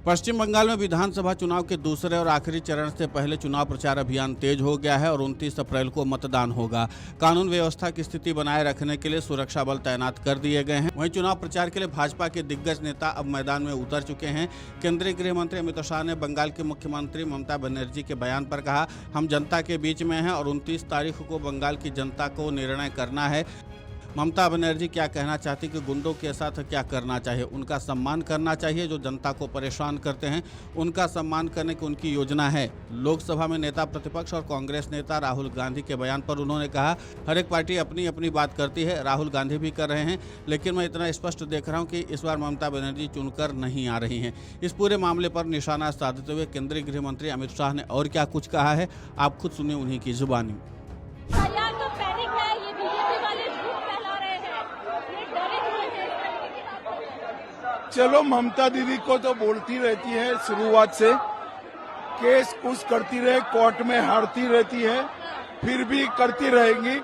पश्चिम बंगाल में विधानसभा चुनाव के दूसरे और आखिरी चरण से पहले चुनाव प्रचार अभियान तेज हो गया है और 29 अप्रैल को मतदान होगा। कानून व्यवस्था की स्थिति बनाए रखने के लिए सुरक्षा बल तैनात कर दिए गए हैं। वहीं चुनाव प्रचार के लिए भाजपा के दिग्गज नेता अब मैदान में उतर चुके हैं। केंद्रीय गृह मंत्री अमित शाह ने बंगाल की मुख्यमंत्री ममता बनर्जी के बयान पर कहा, हम जनता के बीच में हैं और 29 तारीख को बंगाल की जनता को निर्णय करना है। ममता बनर्जी क्या कहना चाहती कि गुंडों के साथ क्या करना चाहिए, उनका सम्मान करना चाहिए। जो जनता को परेशान करते हैं उनका सम्मान करने की उनकी योजना है। लोकसभा में नेता प्रतिपक्ष और कांग्रेस नेता राहुल गांधी के बयान पर उन्होंने कहा, हर एक पार्टी अपनी अपनी बात करती है, राहुल गांधी भी कर रहे हैं, लेकिन मैं इतना स्पष्ट देख रहा हूं कि इस बार ममता बनर्जी चुनकर नहीं आ रही हैं। इस पूरे मामले पर निशाना साधते हुए केंद्रीय गृह मंत्री अमित शाह ने और क्या कुछ कहा है, आप खुद सुनिए उन्हीं की जुबानी। चलो, ममता दीदी को तो बोलती रहती है शुरुआत से, केस कुछ करती रहे, कोर्ट में हारती रहती है, फिर भी करती रहेंगी।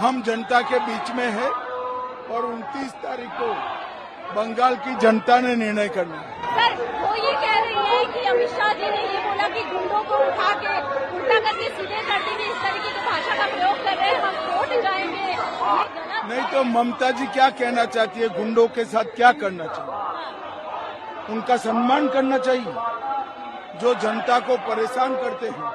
हम जनता के बीच में है और 29 तारीख को बंगाल की जनता ने निर्णय करना है। सर, वो ये कह रही है कि अमित शाह जी ने ये बोला कि गुंडों को उठा के उल्टा करके सीधे कर देंगे, इस तरीके की भाषा का प्रयोग कर रहे हैं, हम कोर्ट जाएंगे। नहीं तो ममता जी क्या कहना चाहती है, गुंडों के साथ क्या करना चाहिए? उनका सम्मान करना चाहिए। जो जनता को परेशान करते हैं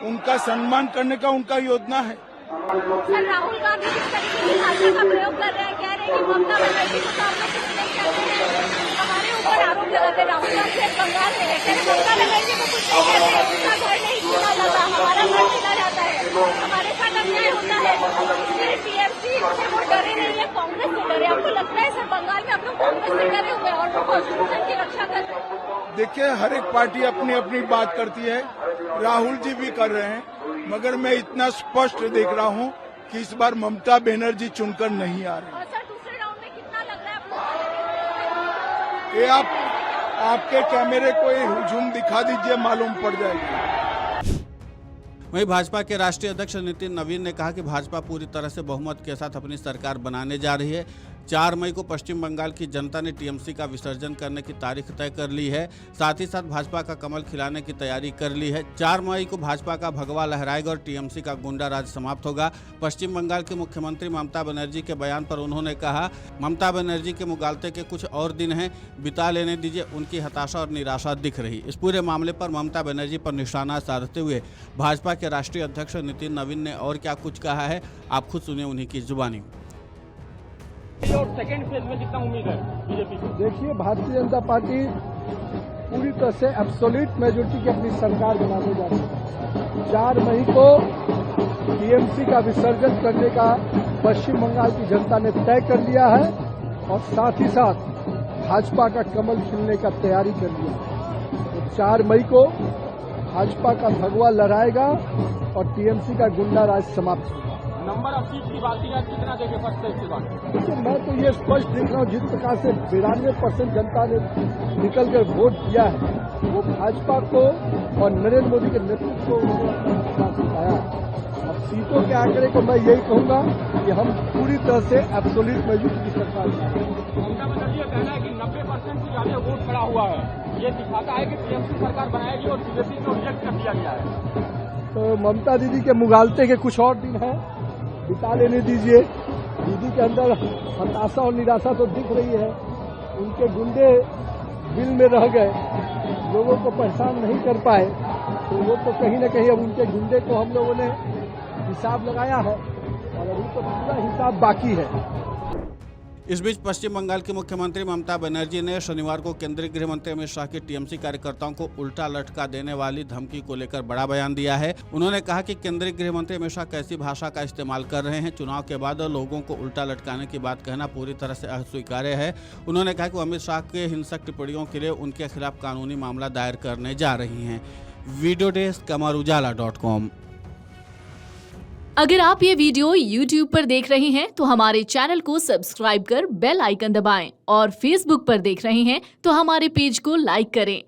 उनका सम्मान करने का उनका योजना है। सर, राहुल गांधी किस तरीके की भाषा का प्रयोग कर रहे हैं, कह रहे हैं कि ममता बनर्जी को सामने कुछ नहीं कहते हैं, हमारे ऊपर आरोप लगाते हैं। राहुल गांधी बंगाल में है, कह रहे ममता बनर्जी को कुछ नहीं कहते, उनका घर नहीं छीना जाता, हमारा घर छीना जाता है, हमारे साथ अन्याय होता है। टीएमसी से वो डरे नहीं है, कांग्रेस से डरे। आपको लगता है सर बंगाल में आप लोग कांग्रेस से डरे हुए हैं और वो कॉन्स्टिट्यूशन की रक्षा कर रहे हैं? देखिए, हर एक पार्टी अपनी अपनी बात करती है, राहुल जी भी कर रहे हैं, मगर मैं इतना स्पष्ट देख रहा हूं कि इस बार ममता बनर्जी चुनकर नहीं आ रही। और सर, दूसरे राउंड में कितना लग रहा है ये आपके कैमरे को ये हुजूम दिखा दीजिए, मालूम पड़ जाएगी। वहीं भाजपा के राष्ट्रीय अध्यक्ष नितिन नवीन ने कहा कि भाजपा पूरी तरह से बहुमत के साथ अपनी सरकार बनाने जा रही है। 4 मई को पश्चिम बंगाल की जनता ने टीएमसी का विसर्जन करने की तारीख तय कर ली है। साथ ही साथ भाजपा का कमल खिलाने की तैयारी कर ली है। 4 मई को भाजपा का भगवा लहराएगा और टीएमसी का गुंडा राज समाप्त होगा। पश्चिम बंगाल के मुख्यमंत्री ममता बनर्जी के बयान पर उन्होंने कहा, ममता बनर्जी के मुगालते के कुछ और दिन हैं, बिता लेने दीजिए। उनकी हताशा और निराशा दिख रही। इस पूरे मामले पर ममता बनर्जी पर निशाना साधते हुए भाजपा के राष्ट्रीय अध्यक्ष नितिन नवीन ने और क्या कुछ कहा है, आप खुद सुनिए उन्हीं की जुबानी। और सेकेंड फेज में कितना उम्मीद है बीजेपी को? देखिए, भारतीय जनता पार्टी पूरी तरह से एब्सोल्यूट मेजोरिटी की अपनी सरकार बनाने जा रही है। 4 मई को टीएमसी का विसर्जन करने का पश्चिम बंगाल की जनता ने तय कर लिया है और साथ ही साथ भाजपा का कमल खिलने का तैयारी कर लिया है। तो 4 मई को भाजपा का भगवा लहराएगा और टीएमसी का गुंडा राज समाप्त होगा। नंबर ऑफ सीट की बात की कितना देंगे फर्स्ट फेज के बाद? देखिए, मैं तो ये स्पष्ट देख रहा हूँ, जिस प्रकार से 92% जनता ने निकल कर वोट दिया है, वो भाजपा को और नरेंद्र मोदी के नेतृत्व को दिखाया। अब सीटों के आंकड़े को मैं यही कहूंगा कि हम पूरी तरह से एब्सोल्यूट मेजोरिटी की सरकार बनाएंगे। ममता बनर्जी का कहना है कि 90% से ज्यादा वोट खड़ा हुआ है, ये दिखाता है कि टीएमसी सरकार बनाएगी और बीजेपी को रिजेक्ट कर दिया गया है। तो ममता दीदी के मुगालते के कुछ और दिन है, बिता लेने दीजिए। दीदी के अंदर हताशा और निराशा तो दिख रही है। उनके गुंडे दिल में रह गए, लोगों को परेशान नहीं कर पाए, तो वो तो कहीं न कहीं अब उनके गुंडे को हम लोगों ने हिसाब लगाया है और अभी तो पूरा हिसाब बाकी है। इस बीच पश्चिम बंगाल की मुख्यमंत्री ममता बनर्जी ने शनिवार को केंद्रीय गृह मंत्री अमित शाह की टीएमसी कार्यकर्ताओं को उल्टा लटका देने वाली धमकी को लेकर बड़ा बयान दिया है। उन्होंने कहा कि केंद्रीय गृह मंत्री अमित शाह कैसी भाषा का इस्तेमाल कर रहे हैं। चुनाव के बाद लोगों को उल्टा लटकाने की बात कहना पूरी तरह से अस्वीकार्य है। उन्होंने कहा कि अमित शाह के हिंसक टिप्पणियों के लिए उनके खिलाफ कानूनी मामला दायर करने जा रही हैं। Video desk amarujala.com। अगर आप ये वीडियो YouTube पर देख रहे हैं तो हमारे चैनल को सब्सक्राइब कर बेल आइकन दबाएं और Facebook पर देख रहे हैं तो हमारे पेज को लाइक करें।